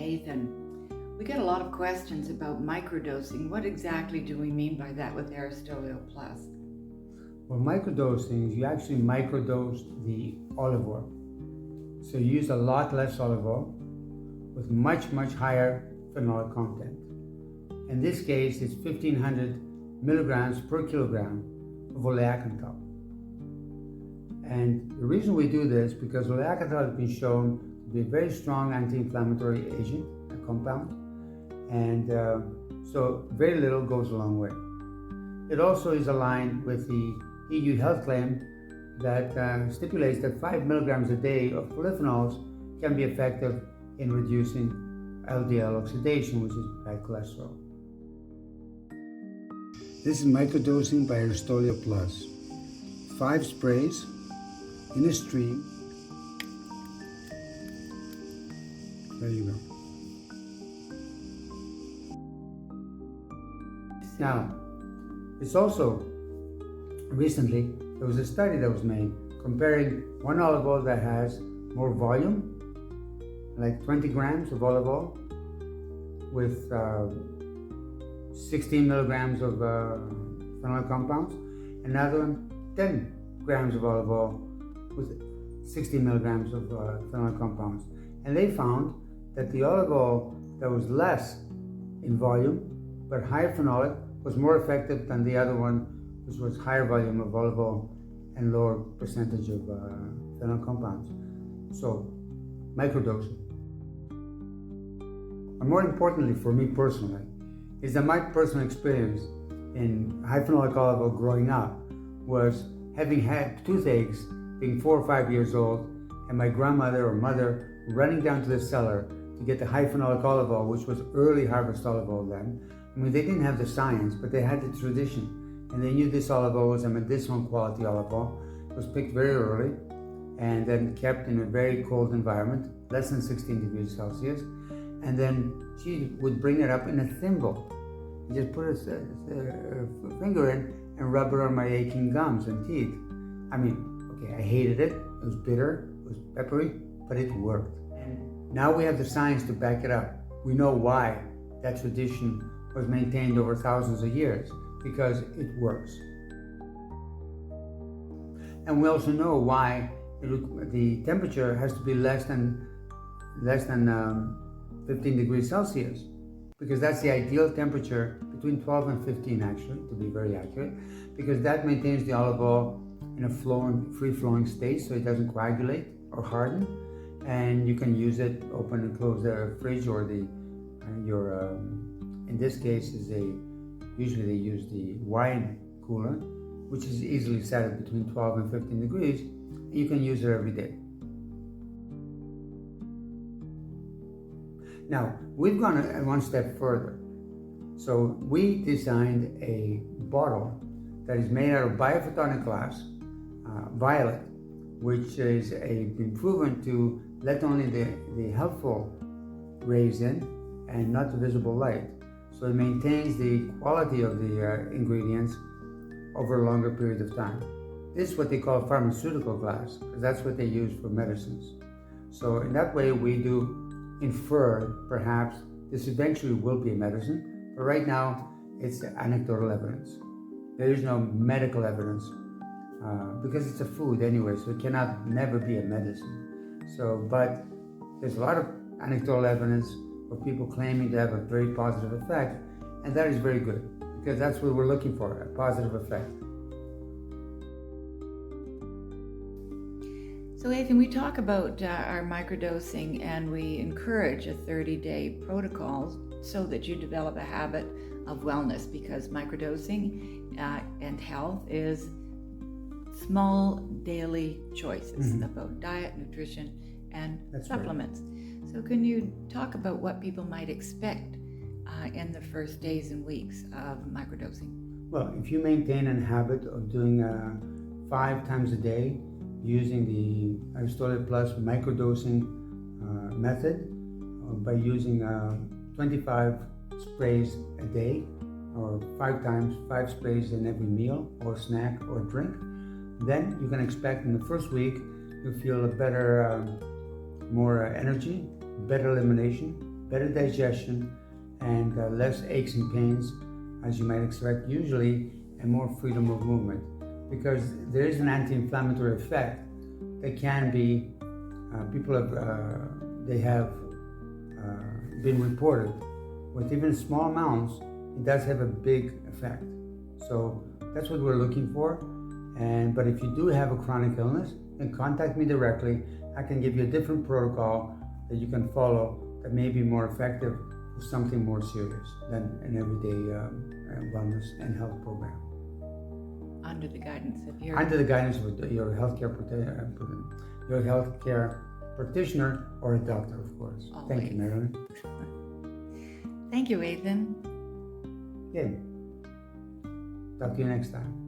Athan. We get a lot of questions about microdosing. What exactly do we mean by that with Aristolio Plus? Well, microdosing is you actually microdose the olive oil. So you use a lot less olive oil with much, much higher phenolic content. In this case, it's 1,500 milligrams per kilogram of oleacanthal. And the reason we do this because oleacanthal has been shown to be a very strong anti-inflammatory agent, a compound, and so very little goes a long way. It also is aligned with the EU health claim that stipulates that 5 milligrams a day of polyphenols can be effective in reducing LDL oxidation, which is bad cholesterol. This is microdosing by Aristolio Plus. 5 sprays in a stream. There you go. Now, it's also recently there was a study that was made comparing one olive oil that has more volume, like 20 grams of olive oil, with 16 milligrams of phenolic compounds, another one 10 grams of olive oil with 60 milligrams of phenolic compounds. And they found that the olive oil that was less in volume but higher phenolic was more effective than the other one, which was higher volume of olive oil and lower percentage of phenolic compounds. So, microdosing. And more importantly for me personally, is that my personal experience in high phenolic olive oil growing up was having had toothaches, being 4 or 5 years old, and my grandmother or mother running down to the cellar to get the high phenolic olive oil, which was early harvest olive oil then. I mean, they didn't have the science, but they had the tradition. And they knew this olive oil was a medicinal quality olive oil. It was picked very early and then kept in a very cold environment, less than 16 degrees Celsius. And then she would bring it up in a thimble. You just put her finger in and rub it on my aching gums and teeth. I mean, okay, I hated it. It was bitter, it was peppery, but it worked. And now we have the science to back it up. We know why that tradition was maintained over thousands of years, because it works. And we also know why the temperature has to be less than 15 degrees Celsius, because that's the ideal temperature, between 12 and 15 actually, to be very accurate, because that maintains the olive oil in a free-flowing state so it doesn't coagulate or harden, and you can use it, open and close the fridge or in this case usually they use the wine cooler, which is easily set at between 12 and 15 degrees, and you can use it every day. Now, we've gone one step further. So we designed a bottle that is made out of biophotonic glass, violet, which is been proven to let only the helpful rays in and not the visible light. So it maintains the quality of the ingredients over a longer period of time. This is what they call pharmaceutical glass, because that's what they use for medicines. So in that way, we do infer perhaps this eventually will be a medicine, but right now it's anecdotal evidence. There is no medical evidence because it's a food anyway, so it cannot never be a medicine. So, but there's a lot of anecdotal evidence of people claiming to have a very positive effect, and that is very good, because that's what we're looking for, a positive effect. So Athan, we talk about our microdosing, and we encourage a 30-day protocol so that you develop a habit of wellness, because microdosing and health is small daily choices about diet, nutrition, and supplements. Right. So can you talk about what people might expect in the first days and weeks of microdosing? Well, if you maintain a habit of doing 5 times a day using the Aristolio Plus microdosing method, by using 25 sprays a day, or 5 sprays in every meal or snack or drink, then you can expect in the first week you'll feel a better, more energy, better elimination, better digestion, and less aches and pains, as you might expect usually, and more freedom of movement. Because there is an anti-inflammatory effect that can be, people have, they have been reported with even small amounts, it does have a big effect. So that's what we're looking for. But if you do have a chronic illness, then contact me directly. I can give you a different protocol that you can follow that may be more effective for something more serious than an everyday wellness and health program. Under the guidance of your your healthcare practitioner or a doctor, of course. Always. Thank you, Marilyn. Thank you, Athan. Okay. Talk to you next time.